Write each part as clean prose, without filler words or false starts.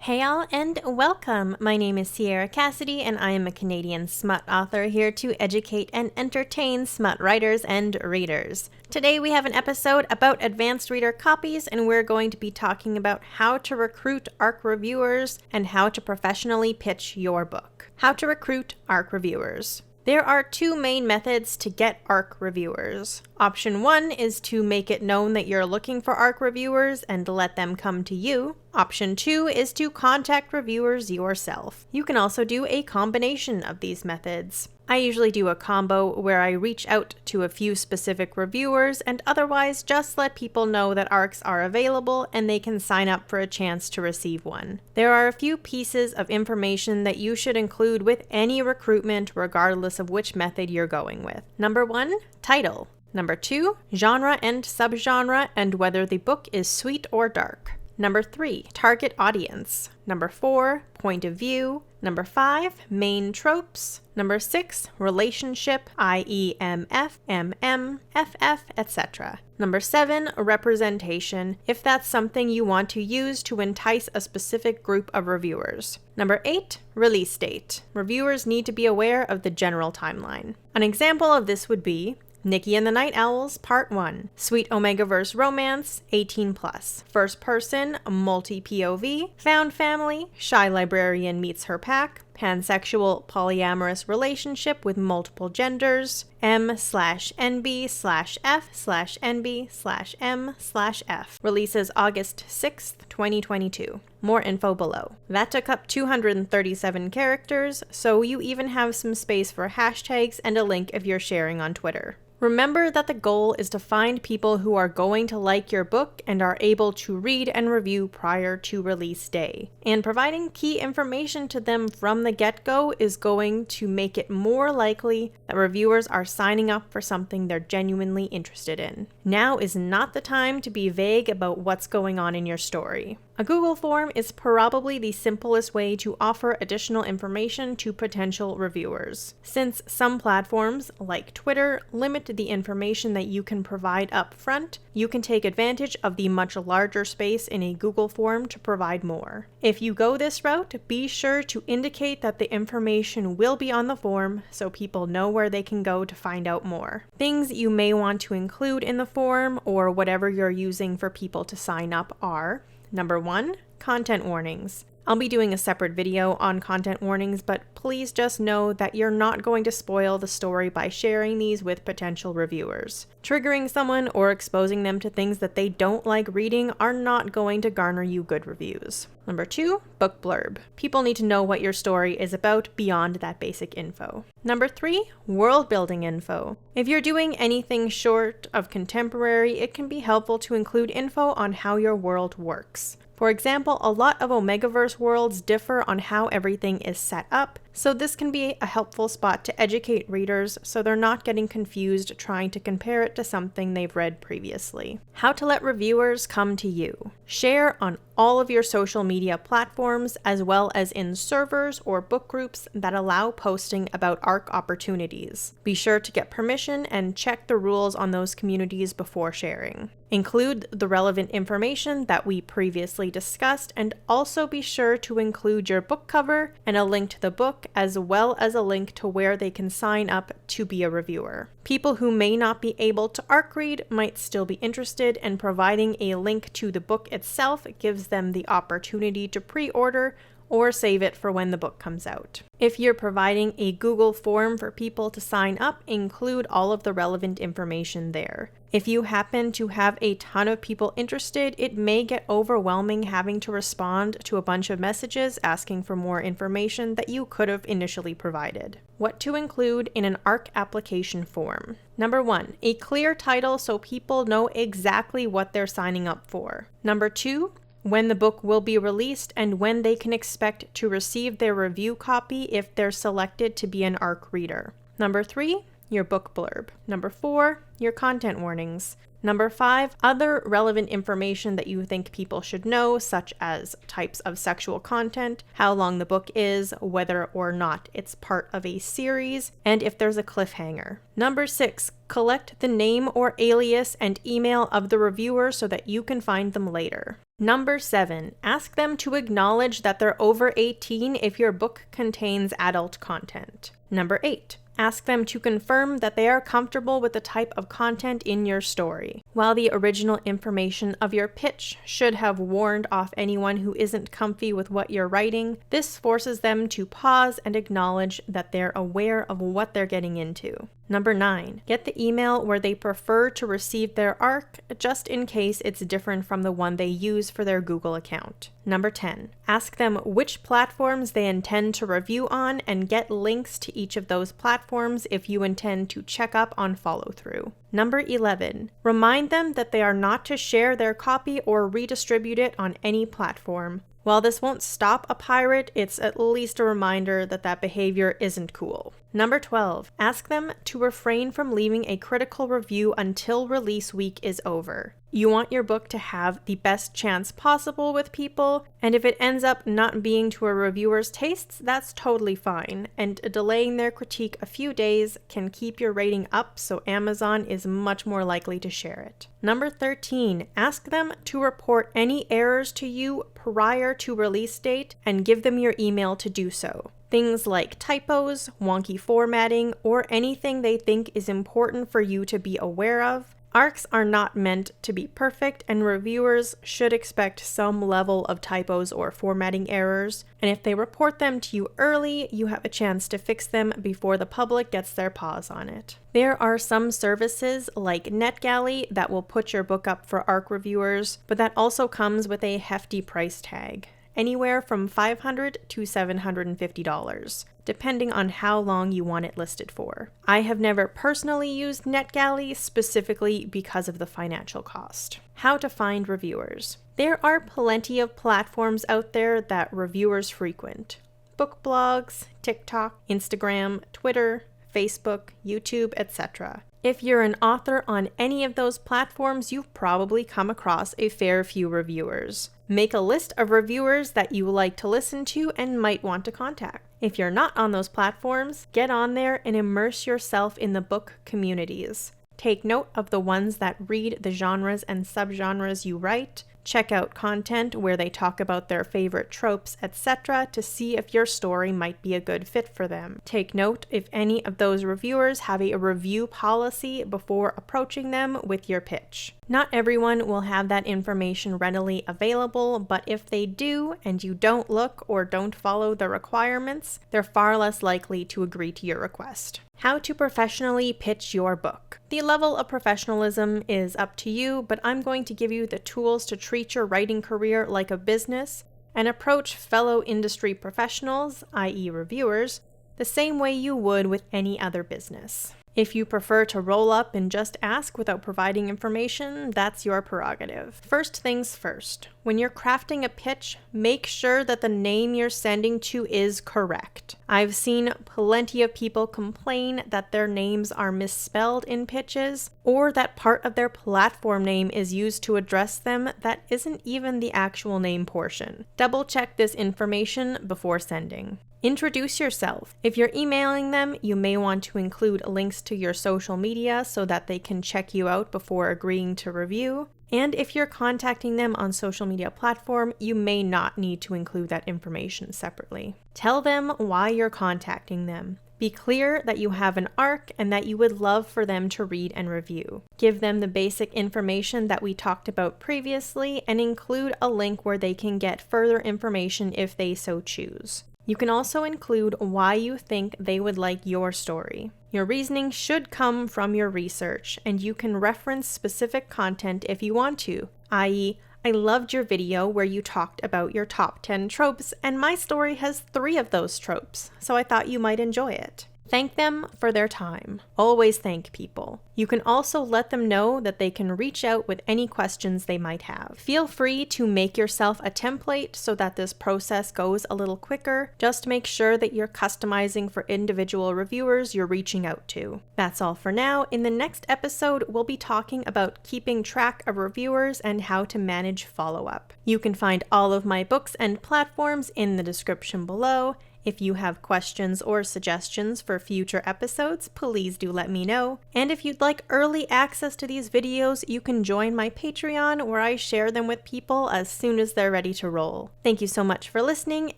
Hey all, and welcome! My name is Sierra Cassidy, and I am a Canadian smut author here to educate and entertain smut writers and readers. Today we have an episode about advanced reader copies, and we're going to be talking about how to recruit ARC reviewers and how to professionally pitch your book. How to recruit ARC reviewers. There are two main methods to get ARC reviewers. Option 1 is to make it known that you're looking for ARC reviewers and let them come to you. Option 2 is to contact reviewers yourself. You can also do a combination of these methods. I usually do a combo where I reach out to a few specific reviewers and otherwise just let people know that ARCs are available and they can sign up for a chance to receive one. There are a few pieces of information that you should include with any recruitment regardless of which method you're going with. Number 1, title. Number 2, genre and subgenre and whether the book is sweet or dark. Number 3, target audience. Number 4, point of view. Number 5, main tropes. Number 6, relationship, i.e. MF, MM, FF, etc. Number 7, representation, if that's something you want to use to entice a specific group of reviewers. Number 8, release date. Reviewers need to be aware of the general timeline. An example of this would be Nikki and the Night Owls, Part 1. Sweet OMEGAVERSE romance, 18+. First person, multi-POV. Found family, shy librarian meets her pack. Pansexual polyamorous relationship with multiple genders. M/NB/F/NB/M/F. Releases August 6th, 2022. More info below. That took up 237 characters, so you even have some space for hashtags and a link if you're sharing on Twitter. Remember that the goal is to find people who are going to like your book and are able to read and review prior to release day. And providing key information to them from the get-go is going to make it more likely that reviewers are signing up for something they're genuinely interested in. Now is not the time to be vague about what's going on in your story. A Google form is probably the simplest way to offer additional information to potential reviewers. Since some platforms, like Twitter, limit the information that you can provide up front, you can take advantage of the much larger space in a Google form to provide more. If you go this route, be sure to indicate that the information will be on the form so people know where they can go to find out more. Things you may want to include in the form or whatever you're using for people to sign up are: Number 1, content warnings. I'll be doing a separate video on content warnings, but please just know that you're not going to spoil the story by sharing these with potential reviewers. Triggering someone or exposing them to things that they don't like reading are not going to garner you good reviews. Number 2, book blurb. People need to know what your story is about beyond that basic info. Number 3, world building info. If you're doing anything short of contemporary, it can be helpful to include info on how your world works. For example, a lot of OMEGAVERSE worlds differ on how everything is set up, so this can be a helpful spot to educate readers so they're not getting confused trying to compare it to something they've read previously. How to let reviewers come to you. Share on all of your social media platforms as well as in servers or book groups that allow posting about ARC opportunities. Be sure to get permission and check the rules on those communities before sharing. Include the relevant information that we previously discussed, and also be sure to include your book cover and a link to the book as well as a link to where they can sign up to be a reviewer. People who may not be able to ARC read might still be interested, and providing a link to the book itself gives them the opportunity to pre-order or save it for when the book comes out. If you're providing a Google form for people to sign up, include all of the relevant information there. If you happen to have a ton of people interested, it may get overwhelming having to respond to a bunch of messages asking for more information that you could have initially provided. What to include in an ARC application form. Number 1, a clear title so people know exactly what they're signing up for. Number 2, when the book will be released and when they can expect to receive their review copy if they're selected to be an ARC reader. Number 3, your book blurb. Number 4, your content warnings. Number 5, other relevant information that you think people should know, such as types of sexual content, how long the book is, whether or not it's part of a series, and if there's a cliffhanger. Number 6, collect the name or alias and email of the reviewer so that you can find them later. Number 7, ask them to acknowledge that they're over 18 if your book contains adult content. Number 8, ask them to confirm that they are comfortable with the type of content in your story. While the original information of your pitch should have warned off anyone who isn't comfy with what you're writing, this forces them to pause and acknowledge that they're aware of what they're getting into. Number 9, get the email where they prefer to receive their ARC, just in case it's different from the one they use for their Google account. Number 10, ask them which platforms they intend to review on and get links to each of those platforms if you intend to check up on follow-through. Number 11, remind them that they are not to share their copy or redistribute it on any platform. While this won't stop a pirate, it's at least a reminder that that behavior isn't cool. Number 12, ask them to refrain from leaving a critical review until release week is over. You want your book to have the best chance possible with people, and if it ends up not being to a reviewer's tastes, that's totally fine, and delaying their critique a few days can keep your rating up so Amazon is much more likely to share it. Number 13, ask them to report any errors to you prior to release date and give them your email to do so. Things like typos, wonky formatting, or anything they think is important for you to be aware of. ARCs are not meant to be perfect, and reviewers should expect some level of typos or formatting errors, and if they report them to you early, you have a chance to fix them before the public gets their paws on it. There are some services like NetGalley that will put your book up for ARC reviewers, but that also comes with a hefty price tag, anywhere from $500 to $750. Depending on how long you want it listed for. I have never personally used NetGalley specifically because of the financial cost. How to find reviewers. There are plenty of platforms out there that reviewers frequent. Book blogs, TikTok, Instagram, Twitter, Facebook, YouTube, etc. If you're an author on any of those platforms, you've probably come across a fair few reviewers. Make a list of reviewers that you like to listen to and might want to contact. If you're not on those platforms, get on there and immerse yourself in the book communities. Take note of the ones that read the genres and subgenres you write. Check out content where they talk about their favorite tropes, etc. to see if your story might be a good fit for them. Take note if any of those reviewers have a review policy before approaching them with your pitch. Not everyone will have that information readily available, but if they do and you don't look or don't follow the requirements, they're far less likely to agree to your request. How to professionally pitch your book. The level of professionalism is up to you, but I'm going to give you the tools to treat your writing career like a business and approach fellow industry professionals, i.e. reviewers, the same way you would with any other business. If you prefer to roll up and just ask without providing information, that's your prerogative. First things first, when you're crafting a pitch, make sure that the name you're sending to is correct. I've seen plenty of people complain that their names are misspelled in pitches, or that part of their platform name is used to address them that isn't even the actual name portion. Double check this information before sending. Introduce yourself. If you're emailing them, you may want to include links to your social media so that they can check you out before agreeing to review. And if you're contacting them on social media platform, you may not need to include that information separately. Tell them why you're contacting them. Be clear that you have an ARC and that you would love for them to read and review. Give them the basic information that we talked about previously and include a link where they can get further information if they so choose. You can also include why you think they would like your story. Your reasoning should come from your research, and you can reference specific content if you want to, i.e., I loved your video where you talked about your top 10 tropes, and my story has 3 of those tropes, so I thought you might enjoy it. Thank them for their time. Always thank people. You can also let them know that they can reach out with any questions they might have. Feel free to make yourself a template so that this process goes a little quicker. Just make sure that you're customizing for individual reviewers you're reaching out to. That's all for now. In the next episode, we'll be talking about keeping track of reviewers and how to manage follow-up. You can find all of my books and platforms in the description below. If you have questions or suggestions for future episodes, please do let me know. And if you'd like early access to these videos, you can join my Patreon where I share them with people as soon as they're ready to roll. Thank you so much for listening,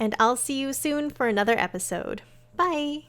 and I'll see you soon for another episode. Bye!